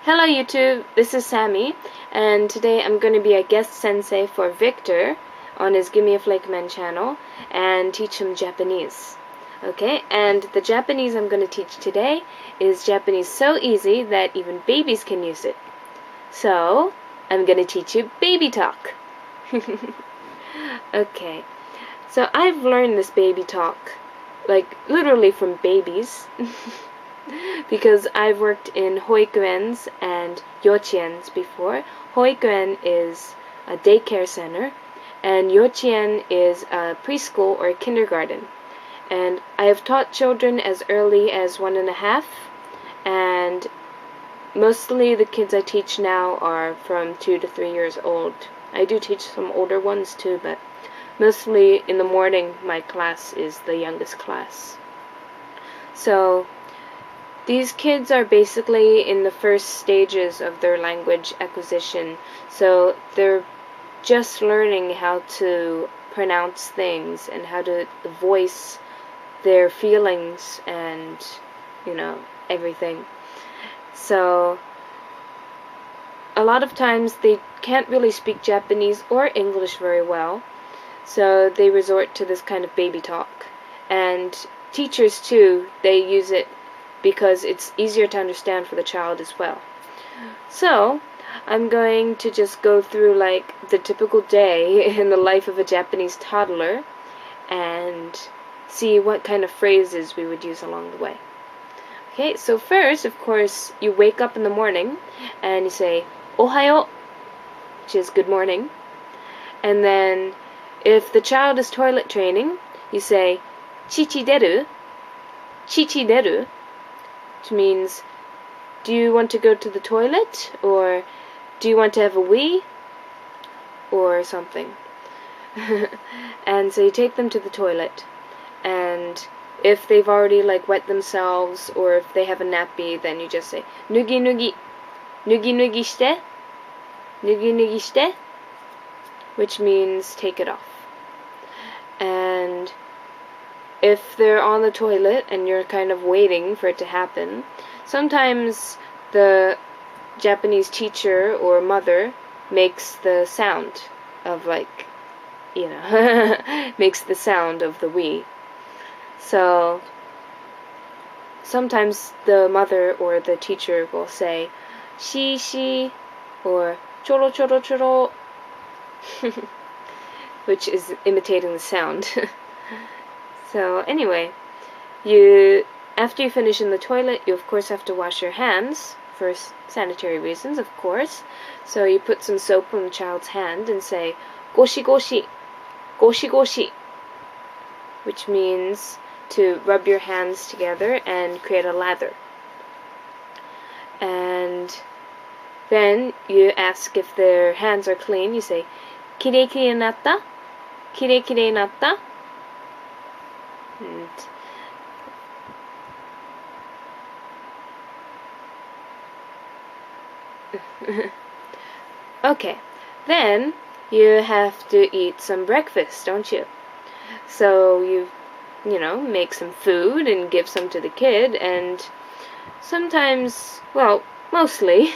Hello YouTube, this is Sammy, and today I'm going to be a guest sensei for Victor on his Gimme a Flake Man channel and teach him Japanese. Okay, and the Japanese I'm going to teach today is Japanese so easy that even babies can use it. So, I'm going to teach you baby talk. Okay, so I've learned this baby talk, like literally from babies. Because I've worked in hoikuens and yochiens before. Hoikuen is a daycare center, and yochien is a preschool or kindergarten. And I have taught children as early as 1.5, and mostly the kids I teach now are from 2 to 3 years old. I do teach some older ones too, but mostly in the morning my class is the youngest class. So these kids are basically in the first stages of their language acquisition, so they're just learning how to pronounce things and how to voice their feelings and, everything. So a lot of times they can't really speak Japanese or English very well, so they resort to this kind of baby talk. And teachers too, they use it because it's easier to understand for the child as well. So, I'm going to just go through like the typical day in the life of a Japanese toddler and see what kind of phrases we would use along the way. Okay, so first, of course, you wake up in the morning and you say, Ohayo, which is good morning. And then, if the child is toilet training, you say, Chichi deru, Chichi deru, which means, do you want to go to the toilet, or do you want to have a wee, or something. And so you take them to the toilet, and if they've already wet themselves, or if they have a nappy, then you just say nugi nugi, nugi nugi shite, nugi nugi shite, which means take it off. And if they're on the toilet and you're kind of waiting for it to happen, sometimes the Japanese teacher or mother makes the sound of makes the sound of the wee. So sometimes the mother or the teacher will say shi shi or choro choro choro, which is imitating the sound. So anyway, after you finish in the toilet, you of course have to wash your hands for sanitary reasons, of course. So you put some soap on the child's hand and say goshi goshi, goshi goshi, which means to rub your hands together and create a lather. And then you ask if their hands are clean. You say kirei kirei natta, kirei kirei natta. Okay, then you have to eat some breakfast, don't you? So you make some food and give some to the kid, and sometimes, well, mostly,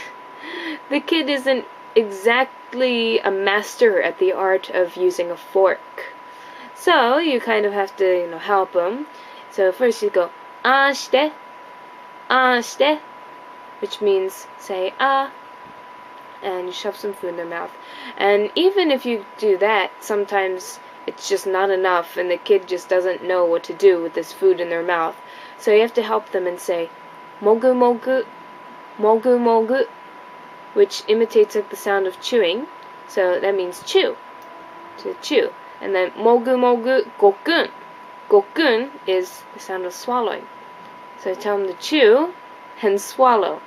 the kid isn't exactly a master at the art of using a fork. So you kind of have to, help them. So first you go, ashite, ashite, which means say ah, and you shove some food in their mouth. And even if you do that, sometimes it's just not enough and the kid just doesn't know what to do with this food in their mouth. So you have to help them and say mogu mogu, mogu mogu, which imitates the sound of chewing. So that means chew, to chew. And then mogu mogu gokun. Gokun is the sound of swallowing. So tell them to chew and swallow.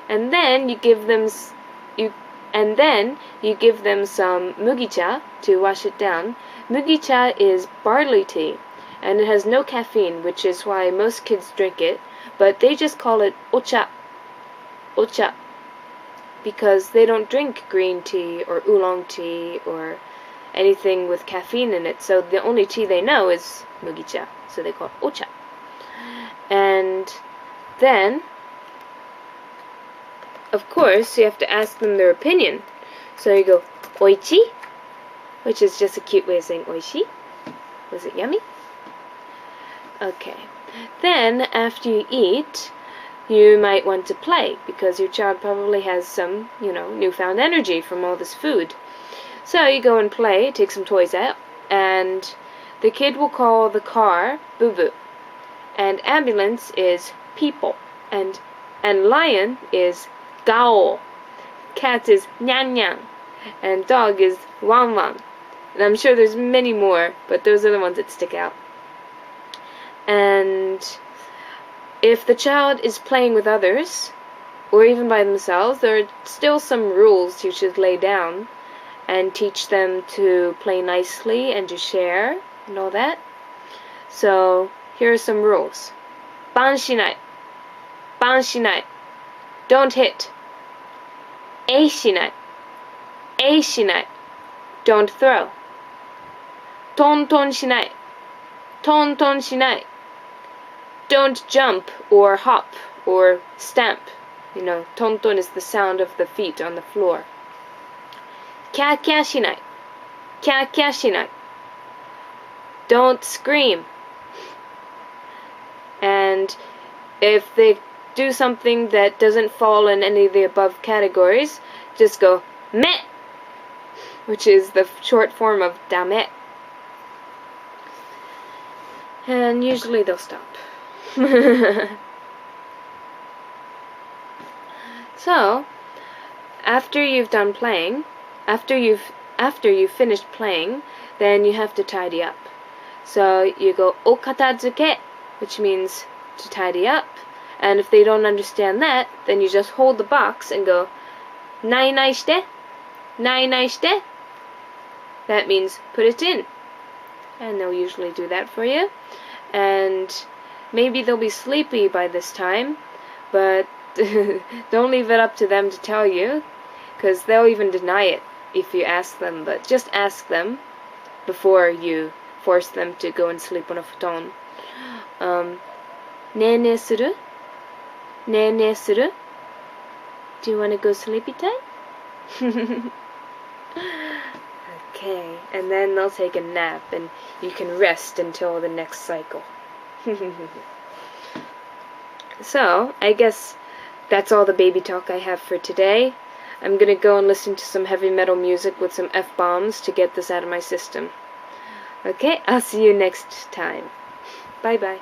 And then you give them some mugicha to wash it down. Mugicha is barley tea, and it has no caffeine, which is why most kids drink it, but they just call it ocha, ocha, because they don't drink green tea or oolong tea or anything with caffeine in it, so the only tea they know is mugicha, so they call it ocha. And then of course, you have to ask them their opinion. So you go, oichi, which is just a cute way of saying oishi. Was it yummy? Okay. Then, after you eat, you might want to play, because your child probably has some, newfound energy from all this food. So you go and play, take some toys out, and the kid will call the car boo-boo, and ambulance is people, and lion is gao, cat is nyan-nyan, and dog is wan-wan. And I'm sure there's many more, but those are the ones that stick out. And if the child is playing with others, or even by themselves, there are still some rules you should lay down and teach them to play nicely and to share and all that. So here are some rules. Ban shinai. Ban shinai. Don't hit. Ei shinai. Ei shinai. Don't throw. Ton ton shinai. Ton ton shinai. Don't jump or hop or stamp. Ton ton is the sound of the feet on the floor. Kya kya shinai. Kya kya shinai. Don't scream. And if they do something that doesn't fall in any of the above categories, just go me, which is the short form of dame. And usually they'll stop. So, after you've done playing, after you've finished playing, then you have to tidy up. So you go okatazuke, which means to tidy up. And if they don't understand that, then you just hold the box and go nai nai shite, nai nai shite. That means put it in. And they'll usually do that for you. And maybe they'll be sleepy by this time, but don't leave it up to them to tell you, because they'll even deny it if you ask them. But just ask them before you force them to go and sleep on a futon. Ne suru? Ne suru? Do you want to go sleepy time? Okay, and then they'll take a nap and you can rest until the next cycle. So, I guess that's all the baby talk I have for today. I'm gonna go and listen to some heavy metal music with some F-bombs to get this out of my system. Okay, I'll see you next time. Bye-bye.